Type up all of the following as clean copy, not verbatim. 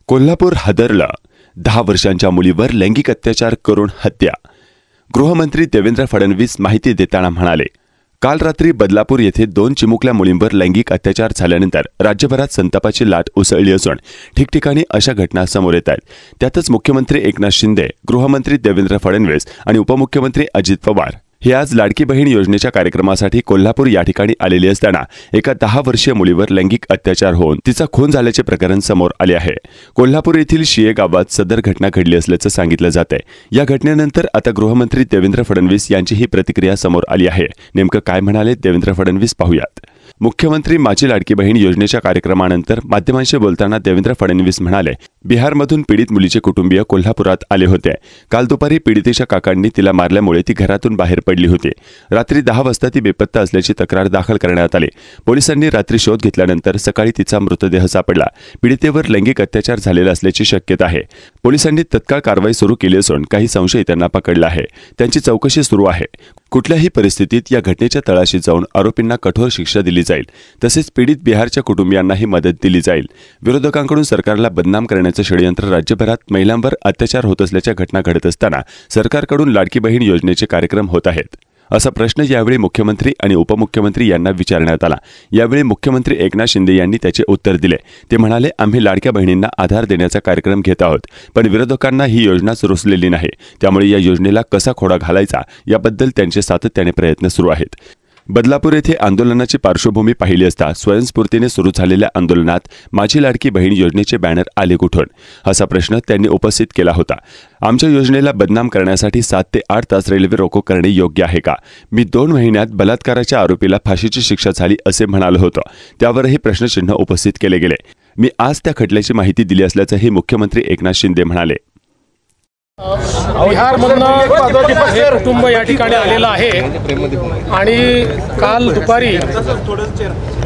कोल्हापूर हादरलं, 10 वर्षांच्या मुलीवर लैंगिक अत्याचार करून हत्या। गृहमंत्री देवेंद्र फडणवीस माहिती देताना म्हणाले, काल रात्री बदलापूर येथे 2 चिमुकल्या मुलींवर लैंगिक अत्याचार झाल्यानंतर राज्यभरात संतापाची लाट उसळली असून ठिकठिकाणी अशा घटना समोर येत आहेत। त्यातच मुख्यमंत्री एकनाथ शिंदे, गृहमंत्री देवेंद्र फडणवीस आणि उपमुख्यमंत्री अजित पवार हे आज लाडकी बहीण योजनेच्या कार्यक्रमासाठी कोल्हापूर या ठिकाणी आलेले असताना एका 10 वर्षीय मुलीवर लैंगिक अत्याचार होऊन तिचा खून झाल्याचे प्रकरण समोर आले आहे। कोल्हापूर येथील शिये गावात सदर घटना घडली असल्याचं सांगितलं जात आहे। या घटनेनंतर आता गृहमंत्री देवेंद्र फडणवीस यांची ही प्रतिक्रिया समोर आली आहे। नेमकं काय म्हणाले देवेंद्र फडणवीस पाहूयात। मुख्यमंत्री माझी लाडकी बहीण योजनेच्या कार्यक्रमानंतर माध्यमांशी बोलताना देवेंद्र फडणवीस म्हणाले, बिहारमधून पीडित मुलीचे कुटुंबीय कोल्हापुरात आले होते। काल दुपारी पीडितेच्या काकांनी तिला मारल्यामुळे ती घरातून बाहेर पडली होती। रात्री 10 वाजता ती बेपत्ता असल्याची तक्रार दाखल करण्यात आली। पोलिसांनी रात्री शोध घेतल्यानंतर सकाळी तिचा मृतदेह सापडला। पीडितेवर लैंगिक अत्याचार झालेला असल्याची शक्यता आहे। पोलिसांनी तत्काळ कारवाई सुरू केली असून काही संशयितांना पकडलं आहे। त्यांची चौकशी सुरू आहे। कुठल्याही परिस्थितीत या घटनेच्या तळाशी जाऊन आरोपींना कठोर शिक्षा दिली जाईल। तसेच पीडित बिहारच्या कुटुंबियांनाही मदत दिली जाईल। विरोधकांकडून सरकारला बदनाम करण्याचे षडयंत्र राज्यभरात महिलांवर अत्याचार होत असल्याच्या घटना घडत असताना सरकारकडून लाडकी बहीण योजनेचे कार्यक्रम होत आहेत, असा प्रश्न यावेळी मुख्यमंत्री आणि उपमुख्यमंत्री यांना विचारण्यात आला। यावेळी मुख्यमंत्री एकनाथ शिंदे यांनी त्याचे उत्तर दिले। ते म्हणाले, आम्ही लाडक्या बहिणींना आधार देण्याचा कार्यक्रम घेत आहोत, पण विरोधकांना ही योजनाच रुचलेली नाही। त्यामुळे या योजनेला कसा खोडा घालायचा याबद्दल त्यांचे सातत्याने प्रयत्न सुरू आहेत। बदलापूर येथे आंदोलनाची पार्श्वभूमी पाहिली असता स्वयंस्फूर्तीने सुरू झालेल्या आंदोलनात माझी लाडकी बहीण योजनेचे बॅनर आले कुठून, असा प्रश्न त्यांनी उपस्थित केला होता। आमच्या योजनेला बदनाम करण्यासाठी 7 ते 8 तास रेल्वे रोको करणे योग्य आहे का? मी 2 महिन्यात बलात्काराच्या आरोपीला फाशीची शिक्षा झाली असे म्हणालो होतो। त्यावरही प्रश्नचिन्ह उपस्थित केले गेले। मी आज त्या खटल्याची माहिती दिली असल्याचंही मुख्यमंत्री एकनाथ शिंदे म्हणाले। बिहारमधनं हे कुटुंब या ठिकाणी आलेलं आहे आणि काल दुपारी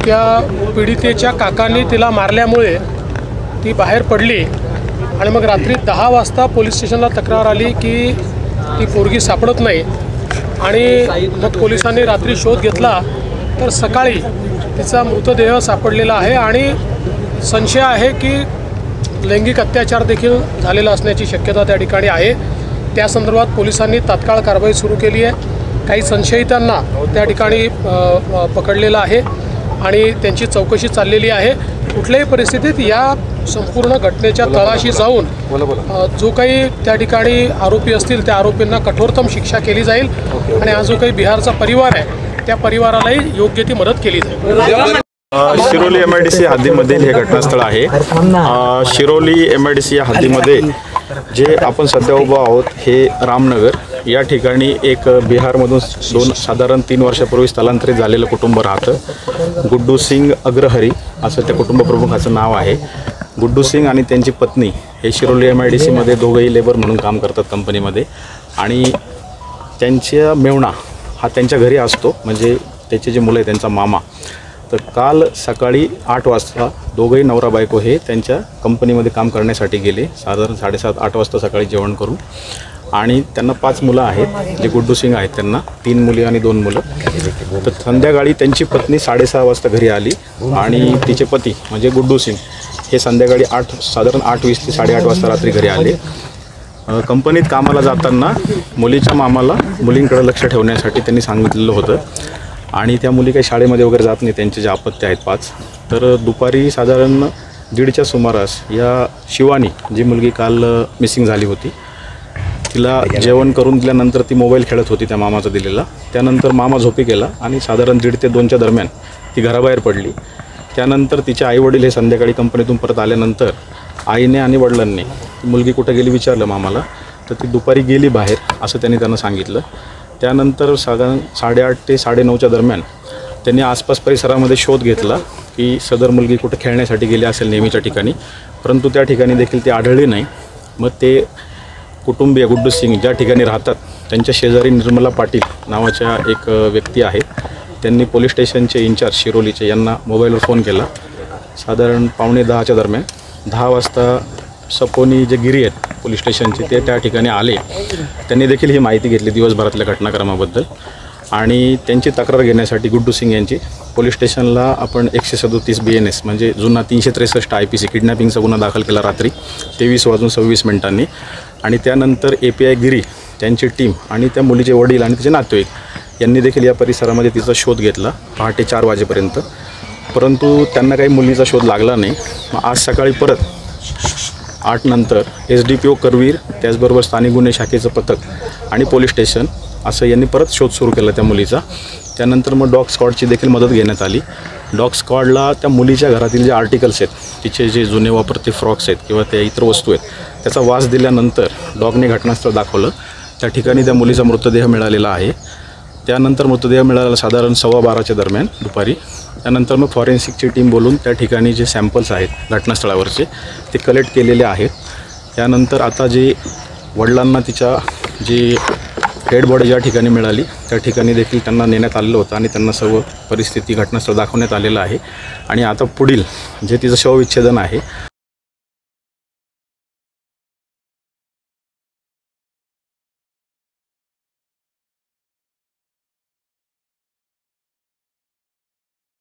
त्या पीडितेच्या काकांनी तिला मारल्यामुळे ती बाहेर पडली आणि मग रात्री 10 वाजता पोलीस स्टेशनला तक्रार आली की ती पोरगी सापडत नाही आणि मग पोलिसांनी रात्री शोध घेतला तर सकाळी तिचा मृतदेह सापडलेला आहे आणि संशय आहे की लैंगिक अत्याचार देखील झालेला असण्याची शक्यता त्या ठिकाणी आहे। त्या संदर्भात पोलिसांनी तात्काळ कारवाई सुरू केली आहे। काही संशयितांना त्या ठिकाणी पकडलेलं आहे आणि त्यांची चौकशी चाललेली आहे। कुठल्याही परिस्थितीत या संपूर्ण घटनेच्या तळाशी जाऊन जो काही त्या ठिकाणी आरोपी असतील त्या आरोपींना कठोरतम शिक्षा केली जाईल आणि हा जो काही बिहारचा परिवार आहे त्या परिवारालाही योग्य ती मदत केली जाईल। शिरोली MIDC हद्दीमधील हे घटनास्थळ आहे। शिरोली MIDC या हद्दीमध्ये जे आपण सध्या उभा आहोत हे रामनगर या ठिकाणी एक बिहारमधून साधारण 3 वर्षापूर्वी स्थलांतरित झालेलं कुटुंब राहतं। गुड्डू सिंग अग्रहरी असं त्या कुटुंब प्रमुखाचं नाव आहे। गुड्डू सिंग आणि त्यांची पत्नी हे शिरोली MIDC मध्ये दोघंही लेबर म्हणून काम करतात कंपनीमध्ये आणि त्यांच्या मेवणा हा त्यांच्या घरी असतो, म्हणजे त्याचे जे मुलं आहे त्यांचा मामा। तर काल सकाळी 8 वाजता दोघंही नवरा बायको हे त्यांच्या कंपनीमध्ये काम करण्यासाठी गेले, साधारण 7:30-8 वाजता सकाळी जेवण करून। आणि त्यांना 5 मुलं आहेत। जे गुड्डू सिंग आहेत त्यांना 3 मुली आणि 2 मुलं। तर संध्याकाळी त्यांची पत्नी 6:30 वाजता घरी आली आणि तिचे पती म्हणजे गुड्डू सिंग हे संध्याकाळी साधारण 8:20 ते 8:30 वाजता रात्री घरी आले। कंपनीत कामाला जाताना मुलीच्या मामाला मुलींकडे लक्ष ठेवण्यासाठी त्यांनी सांगितलेलं होतं आणि त्या मुली काही शाळेमध्ये वगैरे जात नाही, त्यांचे जे अपत्य आहेत 5। तर दुपारी साधारण 1:30च्या सुमारास या शिवानी जी मुलगी काल मिसिंग झाली होती तिला जेवण करून दिल्यानंतर ती मोबाईल खेळत होती त्या मामाचा दिलेला। त्यानंतर मामा झोपी गेला आणि साधारण 1:30 ते 2च्या दरम्यान ती घराबाहेर पडली। त्यानंतर तिचे आईवडील हे संध्याकाळी कंपनीतून परत आल्यानंतर आईने आणि वडिलांनी मुलगी कुठं गेली विचारलं मामाला, तर ती दुपारी गेली बाहेर असं त्यांना सांगितलं। त्यानंतर साधारण 8:30 ते 9:30च्या दरम्यान त्यांनी आसपास परिसरामध्ये शोध घेतला की सदर मुलगी कुठं खेळण्यासाठी गेली असेल नेहमीच्या ठिकाणी, परंतु त्या ठिकाणी देखील ती आढळली नाही। मग ते कुटुंबीय गुड्डू सिंग ज्या ठिकाणी राहतात त्यांच्या शेजारी निर्मला पाटील नावाच्या एक व्यक्ती आहेत, त्यांनी पोलीस स्टेशनचे इंचार्ज शिरोलीचे यांना मोबाईलवर फोन केला। साधारण 9:45च्या दरम्यान 10 वाजता सपोनी जे गिरी आहेत पोलीस स्टेशनचे ते त्या ठिकाणी आले। त्यांनी देखील ही माहिती घेतली दिवसभरातल्या घटनाक्रमाबद्दल आणि त्यांची तक्रार घेण्यासाठी गुड्डू सिंग यांची पोलीस स्टेशनला आपण 137 BNS म्हणजे जुना 363 IPC किडनॅपिंगचा गुन्हा दाखल केला रात्री 23:26 आणि त्यानंतर API गिरी त्यांची टीम आणि त्या मुलीचे वडील आणि तिचे नातेवाईक यांनी देखील या परिसरामध्ये तिचा शोध घेतला पहाटे 4 वाजेपर्यंत, परंतु त्यांना काही मुलीचा शोध लागला नाही. मग आज सकाळी परत 8 नंतर SDPO करवीर त्याचबरोबर स्थानिक गुन्हे शाखेचं पथक आणि पोलीस स्टेशन असं यांनी परत शोध सुरू केला त्या मुलीचा. त्यानंतर मग डॉग स्क्वॉडची देखील मदत घेण्यात आली. डॉग स्क्वॉडला त्या मुलीच्या घरातील जे आर्टिकल्स आहेत, तिचे जे जुने वापरते फ्रॉक्स आहेत किंवा त्या इतर वस्तू आहेत, त्याचा वास दिल्यानंतर डॉगने घटनास्थळ दाखवलं. त्या ठिकाणी त्या मुलीचा मृतदेह मिळालेला आहे. त्यानंतर मृतदेह मिळालेला साधारण 12:15 दरम्यान दुपारी. त्यानंतर मग फॉरेन्सिकची टीम बोलून त्या ठिकाणी जे सॅम्पल्स आहेत घटनास्थळावरचे ते कलेक्ट केलेले आहेत. त्यानंतर आता जे वडिलांना तिच्या जी डेड बॉडी ज्या ठिकाणी मिळाली त्या ठिकाणी देखील त्यांना नेण्यात आलेलं होतं आणि त्यांना सर्व परिस्थिती घटनास्थळ दाखवण्यात आलेलं आहे. आणि आता पुढील जे तिचं शवविच्छेदन आहे